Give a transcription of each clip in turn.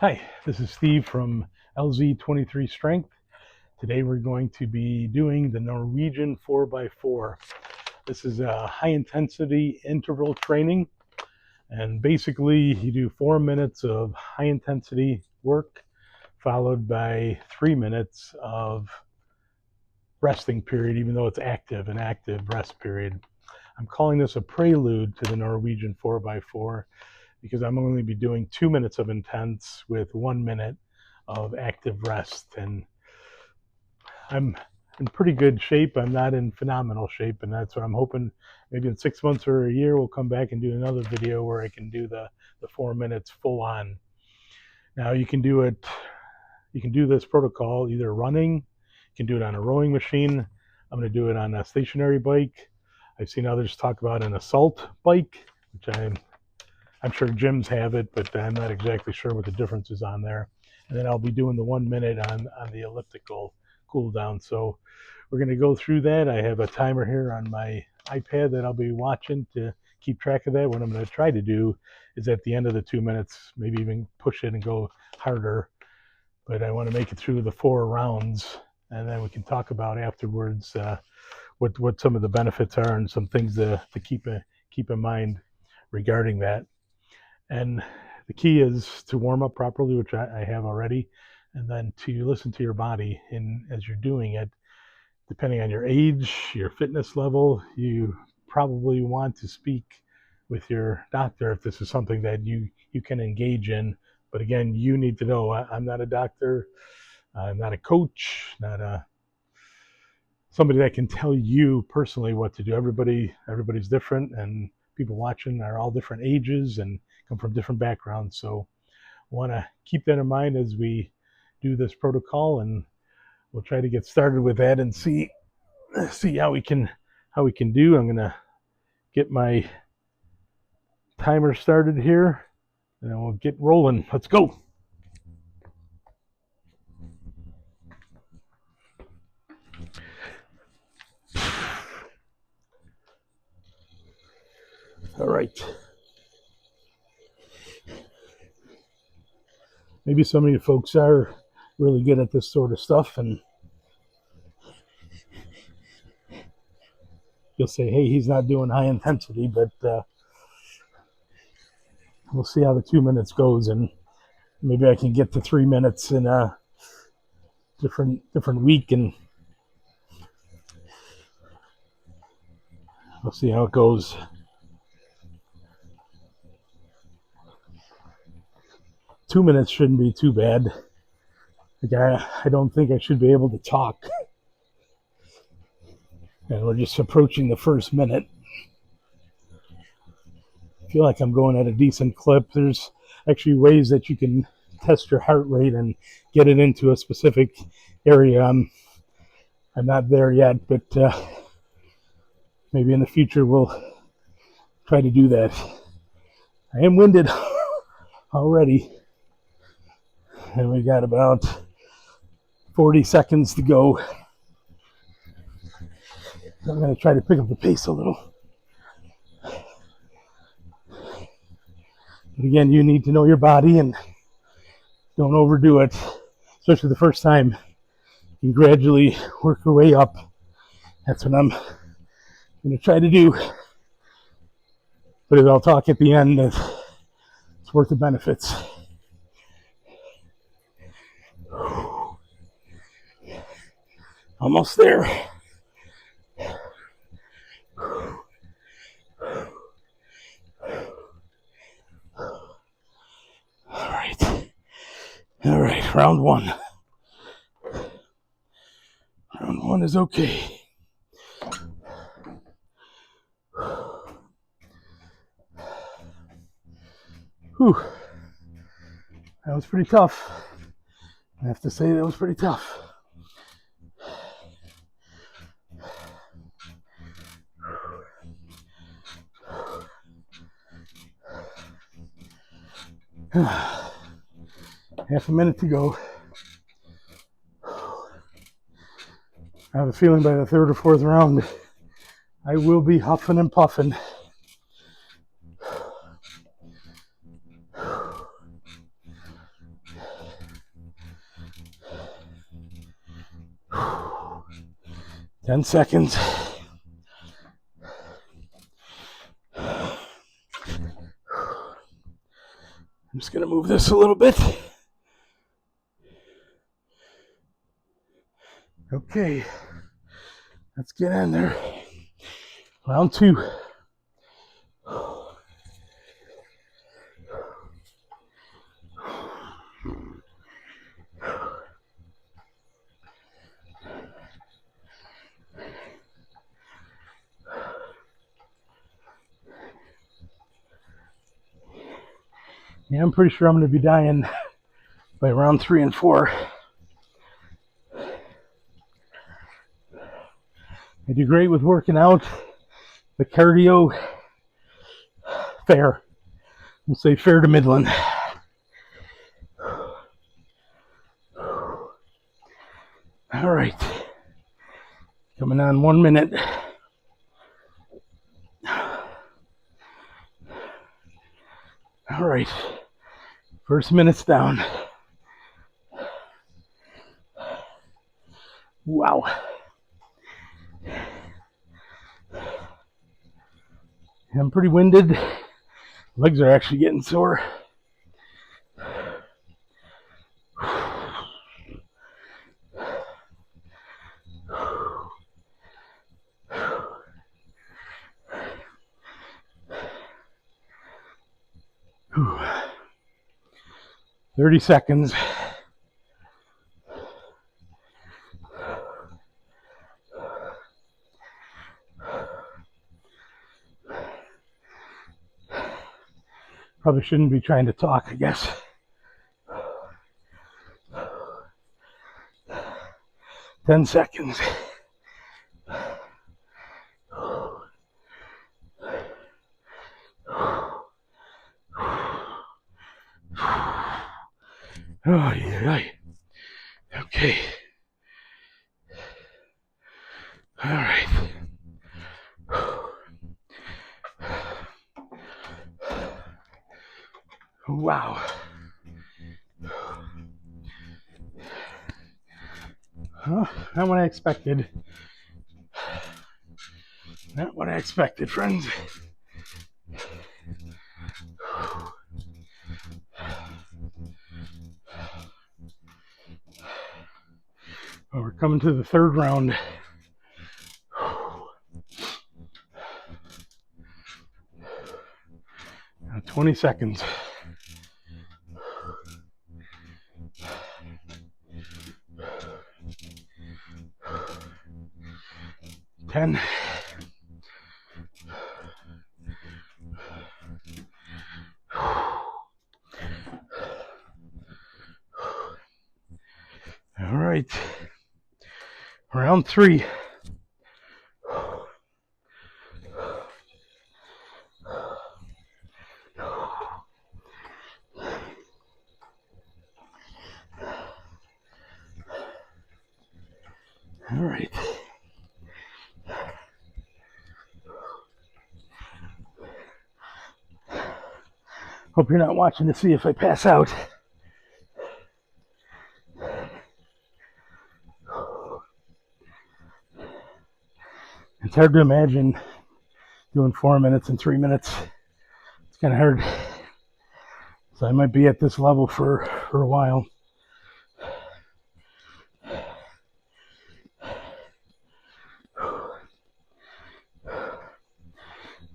Hi, this is Steve from LZ23 Strength. Today we're going to be doing the Norwegian 4x4. This is a high intensity interval training, and basically you do 4 minutes of high intensity work followed by 3 minutes of resting period, even though it's an active rest period. I'm calling this a prelude to the Norwegian 4x4 because I'm only be doing 2 minutes of intense with 1 minute of active rest. And I'm in pretty good shape. I'm not in phenomenal shape, and that's what I'm hoping. Maybe in 6 months or a year, we'll come back and do another video where I can do the 4 minutes full on. Now you can do this protocol either running, you can do it on a rowing machine. I'm going to do it on a stationary bike. I've seen others talk about an assault bike, which I'm sure gyms have it, but I'm not exactly sure what the difference is on there. And then I'll be doing the 1 minute on the elliptical cool down. So we're going to go through that. I have a timer here on my iPad that I'll be watching to keep track of that. What I'm going to try to do is at the end of the 2 minutes, maybe even push it and go harder. But I want to make it through the 4 rounds, and then we can talk about afterwards what some of the benefits are and some things to keep in mind regarding that. And the key is to warm up properly, which I have already, and then to listen to your body. And as you're doing it, depending on your age, your fitness level, you probably want to speak with your doctor if this is something that you can engage in. But again, you need to know, I'm not a doctor, I'm not a coach, not somebody that can tell you personally what to do. Everybody's different, and people watching are all different ages and come from different backgrounds. So I want to keep that in mind as we do this protocol, and we'll try to get started with that and see how we can do. I'm going to get my timer started here, and then we'll get rolling. Let's go. All right. Maybe some of you folks are really good at this sort of stuff, and you'll say, hey, he's not doing high intensity, but we'll see how the 2 minutes goes, and maybe I can get to 3 minutes in a different week, and we'll see how it goes. Two minutes shouldn't be too bad. Like I don't think I should be able to talk. And we're just approaching the first minute. I feel like I'm going at a decent clip. There's actually ways that you can test your heart rate and get it into a specific area. I'm not there yet, but maybe in the future we'll try to do that. I am winded already, and we got about 40 seconds to go. I'm going to try to pick up the pace a little. But again, you need to know your body and don't overdo it, especially the first time. You can gradually work your way up. That's what I'm going to try to do. But as I'll talk at the end, it's worth the benefits. Almost there. All right, round one. Round one is okay. Whew. That was pretty tough. I have to say that was pretty tough. Half a minute to go. I have a feeling by the third or fourth round, I will be huffing and puffing. 10 seconds. I'm just going to move this a little bit. Okay, let's get in there. Round 2. Yeah, I'm pretty sure I'm going to be dying by round 3 and 4. I do great with working out. The cardio, fair. We'll say fair to middling. All right. Coming on 1 minute. All right. First minute's down. Wow. I'm pretty winded. Legs are actually getting sore. Whew. 30 seconds. Probably shouldn't be trying to talk, I guess. 10 seconds. Oh, yeah. Okay. All right. Wow. Huh? Not what I expected. Not what I expected, friends. Well, we're coming to the 3rd round. 20 seconds. 10. All right. Round 3. All right. Hope you're not watching to see if I pass out. It's hard to imagine doing 4 minutes and 3 minutes. It's kind of hard. So I might be at this level for a while.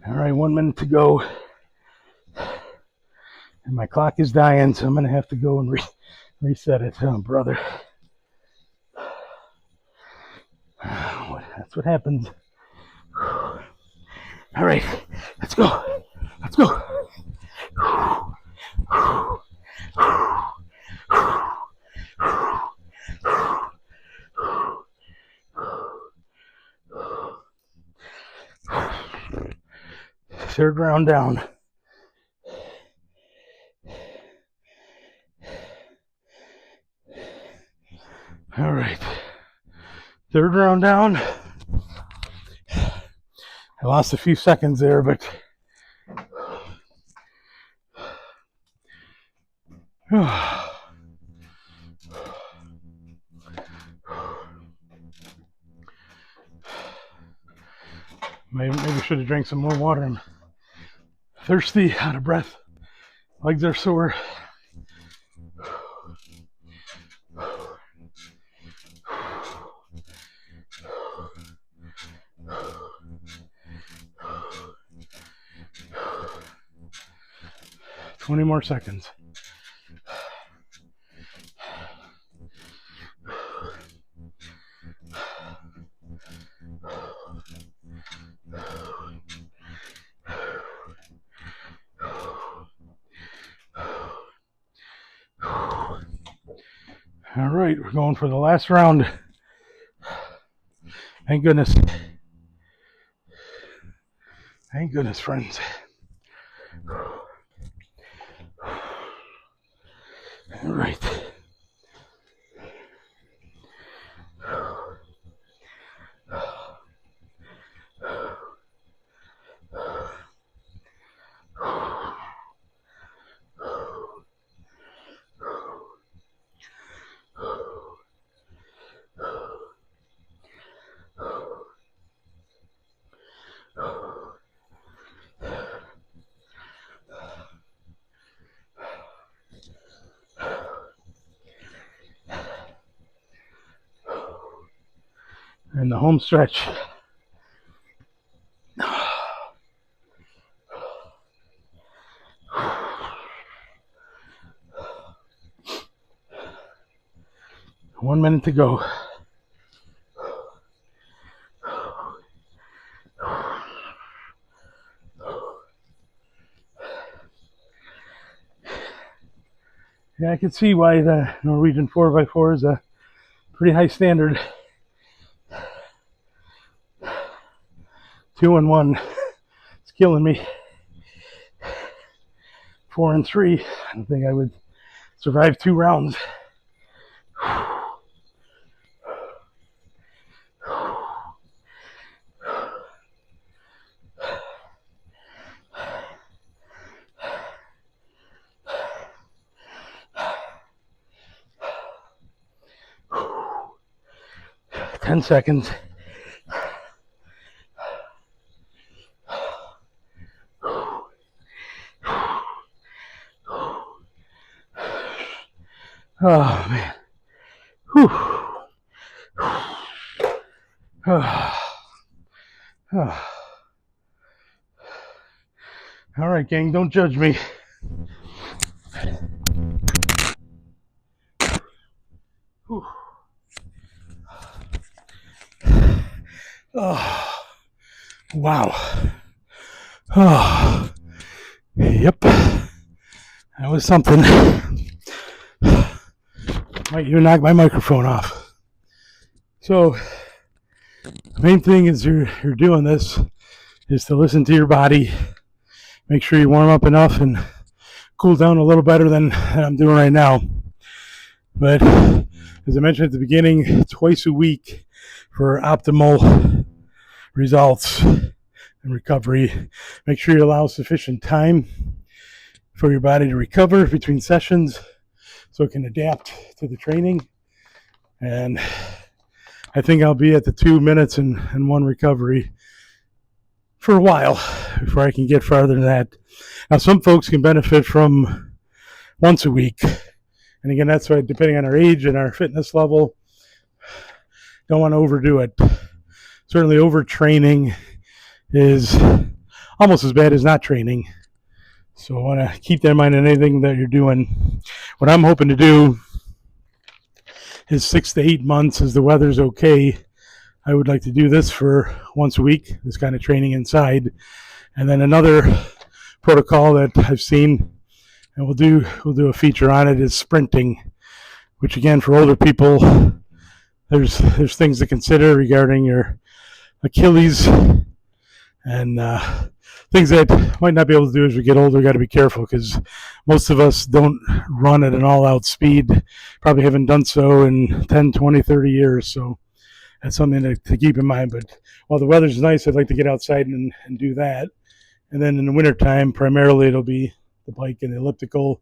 All right, 1 minute to go. And my clock is dying, so I'm going to have to go and reset it. Oh, brother. That's what happens. All right, let's go. Let's go. 3rd round down. All right. 3rd round down. I lost a few seconds there, but Maybe should have drank some more water. I'm thirsty, out of breath. Legs are sore. Twenty more seconds. All right, we're going for the last round. Thank goodness. Thank goodness, friends. All right. And the home stretch. One minute to go. Yeah, I can see why the Norwegian 4x4 is a pretty high standard. 2 and 1. It's killing me. 4 and 3. I don't think I would survive 2 rounds. 10 seconds. Oh, man. Whew. All right, gang, don't judge me. Whew. Oh, wow. Oh, yep. That was something. Might even knock my microphone off. So, the main thing is you're doing this is to listen to your body. Make sure you warm up enough and cool down a little better than I'm doing right now. But as I mentioned at the beginning, twice a week for optimal results and recovery. Make sure you allow sufficient time for your body to recover between sessions so it can adapt to the training. And I think I'll be at the 2 minutes and 1 recovery for a while before I can get farther than that. Now, some folks can benefit from once a week. And again, that's why, depending on our age and our fitness level, don't want to overdo it. Certainly overtraining is almost as bad as not training. So I want to keep that in mind in anything that you're doing. What I'm hoping to do is 6 to 8 months, as the weather's okay. I would like to do this for once a week, this kind of training inside. And then another protocol that I've seen, and we'll do a feature on it, is sprinting, which again, for older people, there's things to consider regarding your Achilles and things that might not be able to do as we get older. Got to be careful because most of us don't run at an all-out speed, probably haven't done so in 10, 20, 30 years. So that's something to keep in mind. But while the weather's nice, I'd like to get outside and do that. And then in the wintertime, primarily it'll be the bike and the elliptical,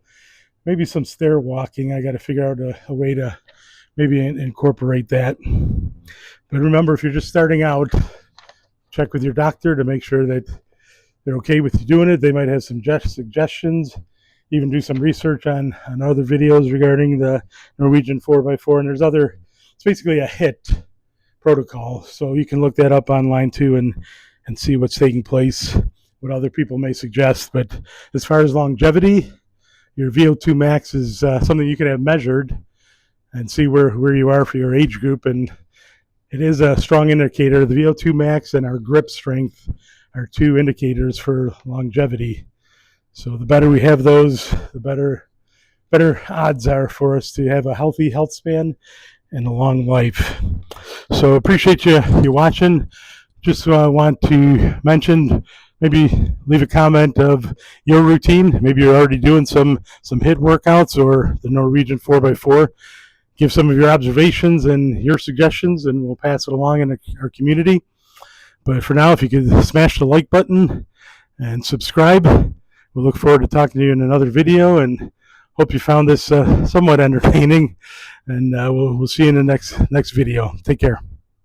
maybe some stair walking. I got to figure out a way to maybe incorporate that. But remember, if you're just starting out, check with your doctor to make sure that they're okay with you doing it. They might have some suggestions. Even do some research on other videos regarding the Norwegian 4x4. And it's basically a HIIT protocol. So you can look that up online too and see what's taking place, what other people may suggest. But as far as longevity, your VO2 max is something you can have measured and see where you are for your age group. And it is a strong indicator. The VO2 max and our grip strength are two indicators for longevity. So the better we have those, the better odds are for us to have a healthy health span and a long life. So appreciate you watching. Just want to mention, maybe leave a comment of your routine. Maybe you're already doing some HIIT workouts or the Norwegian 4x4. Give some of your observations and your suggestions, and we'll pass it along in our community. But for now, if you could smash the like button and subscribe, we'll look forward to talking to you in another video, and hope you found this somewhat entertaining. And we'll see you in the next video. Take care.